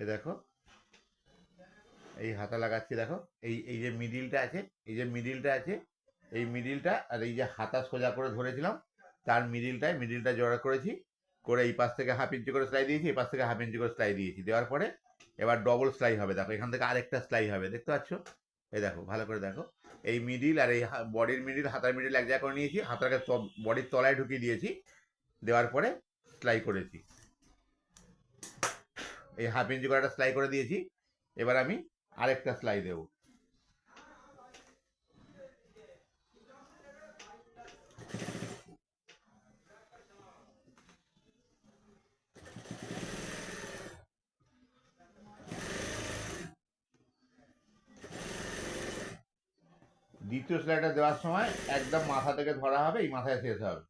এ দেখো, এই হাতা লাগাচ্ছি দেখো, এই এই যে মিডিলটা আছে, এই যে মিডিলটা আছে, এই মিডিলটা আর এই যে হাতা সোজা করে ধরেছিলাম তার মিডিলটা জোড়া করেছি, করে এই পাশ থেকে হাফ ইঞ্চি করে সেলাই দিয়েছি, এই পাশ থেকে হাফ ইঞ্চি করে সেলাই দিয়েছি, দেওয়ার পরে এবার ডবল সেলাই হবে। দেখো এখান থেকে আরেকটা সেলাই হবে, দেখতে পাচ্ছ? এই দেখো, ভালো করে দেখো, এই মিডিল আর এই বডির মিডিল, হাতার মিডিল এক জায়গা করে নিয়েছি, হাতাকে বডির তলায় ঢুকিয়ে দিয়েছি, দেওয়ার পরে সেলাই করেছি, এই হাফ ইঞ্চি করে একটা সেলাই করে দিয়েছি। এবার আমি আরেকটা সেলাই দেবো। দ্বিতীয় সেলাইটা দেওয়ার সময় একদম মাথা থেকে ধরা হবে, এই মাথায় শেষ হবে,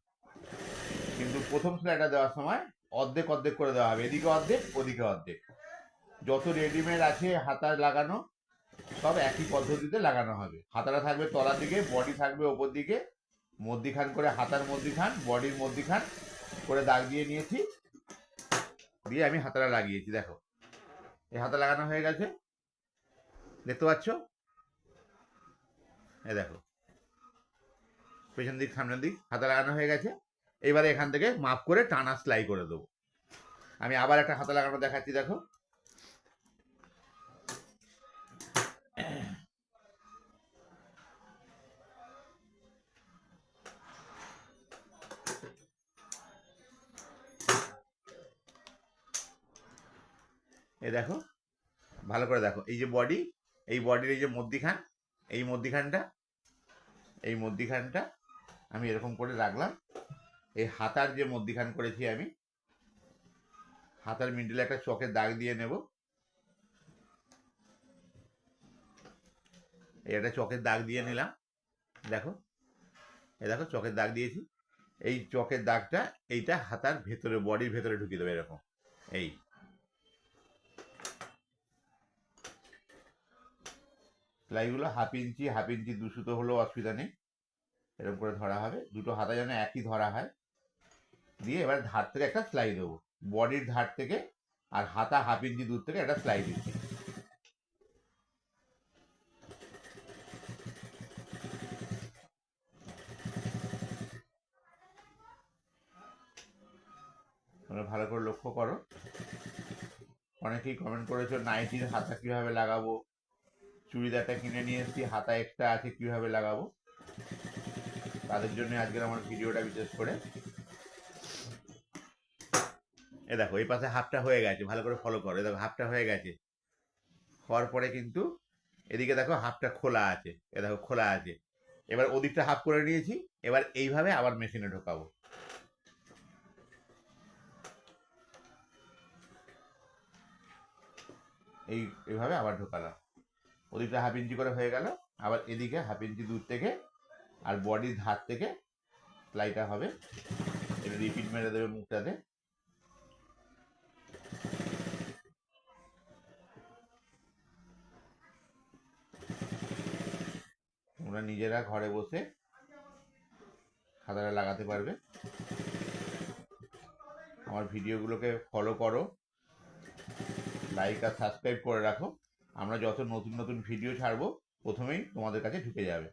কিন্তু প্রথম সেলাইটা দেওয়ার সময় অর্ধেক অর্ধেক করে দেওয়া হবে, এদিকে অর্ধেক ওদিকে অর্ধেক। যত রেডিমেড আছে হাতা লাগানো সব একই পদ্ধতিতে লাগানো হবে। হাতাটা থাকবে তলার দিকে, বডি থাকবে ওপর দিকে, মধ্যিখান করে হাতার মধ্যিখান, বডির মধ্যিখান করে দাগ দিয়ে নিয়েছি, দিয়ে আমি হাতাটা লাগিয়েছি। দেখো এই হাতা লাগানো হয়ে গেছে, দেখতে পাচ্ছ? এই দেখো, পেছন দিক সামনের দিক হাতা লাগানো হয়ে গেছে। এবারে এখান থেকে মাপ করে টানা সেলাই করে দেবো। আমি আবার একটা হাতা লাগানো দেখাচ্ছি, দেখো। এই দেখো, ভালো করে দেখো, এই যে বডি, এই বডির এই যে মধ্যিখান, এই মধ্যিখানটা, এই মধ্যিখানটা আমি এরকম করে রাখলাম। এই হাতার যে মধ্যিখান করেছি আমি, হাতার মিডিলে একটা চকের দাগ দিয়ে নেব, এই একটা চকের দাগ দিয়ে নিলাম। দেখো, এই দেখো চকের দাগ দিয়েছি, এই চকের দাগটা এইটা হাতার ভেতরে, বডির ভেতরে ঢুকিয়ে দেবে এরকম। এই সেলাইগুলো হাফ ইঞ্চি দুসুতো হলেও অসুবিধা নেই, এরকম করে ধরা হবে, দুটো হাতা যেন একই ধরা হয়। দিয়ে এবার ধার থেকে একটা সেলাই দেবো, বডির ধার থেকে আর হাতা হাফ ইঞ্চি দূর থেকে একটা সেলাই দিচ্ছি। তোমরা ভালো করে লক্ষ্য করো, অনেকেই কমেন্ট করেছো নাইটির হাতা কিভাবে লাগাবো, চুড়িদারটা কিনে নিয়ে এসেছি হাতা এক্সট্রা আছে কিভাবে লাগাবো, তাদের জন্য আজকের আমার ভিডিওটা বিশেষ করে। এ দেখো এই পাশে হাফটা হয়ে গেছে, ভালো করে ফলো করো, দেখো হাফটা হয়ে গেছে, হওয়ার পরে কিন্তু এদিকে দেখো হাফটা খোলা আছে, এ দেখো খোলা আছে। এবার ওদিকটা হাফ করে নিয়েছি, এবার এইভাবে আবার মেশিনে ঢোকাবো। এইভাবে আবার ঢোকালাম, ওদিকটা হাফ ইঞ্চি করে হয়ে গেল, আবার এদিকে হাফ ইঞ্চি দূর থেকে আর বডির ধার থেকে সেলাইটা হবে। এটা রিপিট মেরে দেবে মুখটাতে। তোমরা নিজেরা ঘরে বসে হাতাটা লাগাতে পারবে। আমার ভিডিওগুলোকে ফলো করো, লাইক আর সাবস্ক্রাইব করে রাখো, আমরা যত নতুন নতুন ভিডিও ছাড়বো প্রথমেই তোমাদের কাছে ঢুকে যাবে।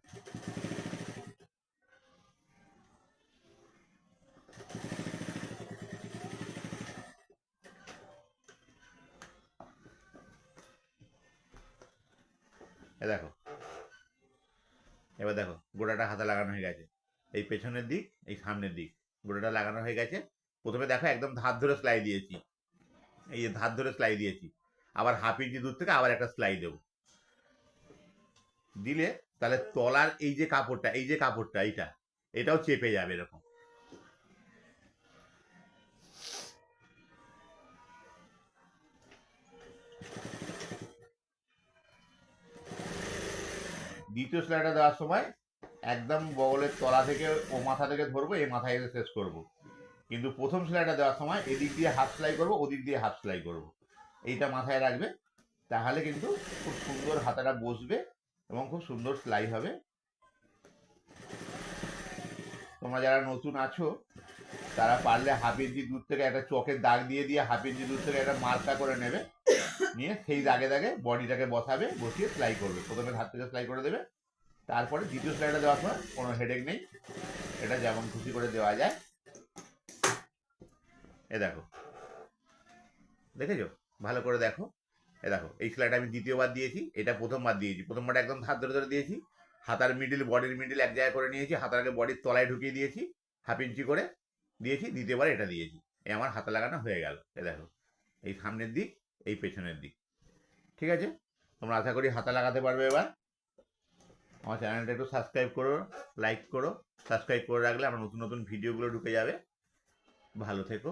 এ দেখো, এবার দেখো গোড়াটা হাতা লাগানো হয়ে গেছে, এই পেছনের দিক এই সামনের দিক গোড়াটা লাগানো হয়ে গেছে। প্রথমে দেখো একদম ধার ধরে সেলাই দিয়েছি, এই যে ধার ধরে সেলাই দিয়েছি, আবার হাফ ইঞ্চি দূর থেকে আবার একটা সেলাই দেবো, দিলে তাহলে তলার এই যে কাপড়টা, এই যে কাপড়টা এইটা, এটাও চেপে যাবে এরকম। দ্বিতীয় সেলাইটা দেওয়ার সময় একদম বগলের তলা থেকে ও মাথা থেকে ধরবো, এই মাথায় এসে শেষ করবো, কিন্তু প্রথম সেলাইটা দেওয়ার সময় এদিক দিয়ে হাফ সেলাই করবো, ওদিক দিয়ে হাফ সেলাই করবো, এইটা মাথায় রাখবে, তাহলে কিন্তু খুব সুন্দর হাতাটা বসবে এবং খুব সুন্দর সেলাই হবে। তোমরা যারা নতুন আছো তারা পারলে হাফ ইঞ্চি দূর থেকে একটা চকের দাগ দিয়ে হাফ ইঞ্চি দূর থেকে একটা মার্কা করে নেবে, নিয়ে সেই দাগে দাগে বডিটাকে বসাবে, বসিয়ে সেলাই করবে। প্রথমে হাত থেকে সেলাই করে দেবে, তারপরে দ্বিতীয় সেলাইটা দেওয়ার সময় কোনো হেডেক নেই, এটা যেমন খুশি করে দেওয়া যায়। এ দেখো, দেখেছো? ভালো করে দেখো। এ দেখো, এই সেলাইটা আমি দ্বিতীয়বার দিয়েছি, এটা প্রথমবার দিয়েছি। প্রথমবার একদম ধার ধরে ধরে দিয়েছি, হাতার মিডিল বডির মিডিল এক জায়গায় করে নিয়েছি, হাতার আগে বডির তলায় ঢুকিয়ে দিয়েছি, হাফ ইঞ্চি করে দিয়েছি, দ্বিতীয়বার এটা দিয়েছি। এই আমার হাতা লাগানো হয়ে গেল। এ দেখো, এই সামনের দিক, এই পেছনের দিক। ঠিক আছে, তোমরা আশা করি হাতা লাগাতে পারবে। এবার আমার চ্যানেলটা একটু সাবস্ক্রাইব করো, লাইক করো। সাবস্ক্রাইব করে রাখলে আমার নতুন নতুন ভিডিওগুলো ঢুকে যাবে। ভালো থেকো।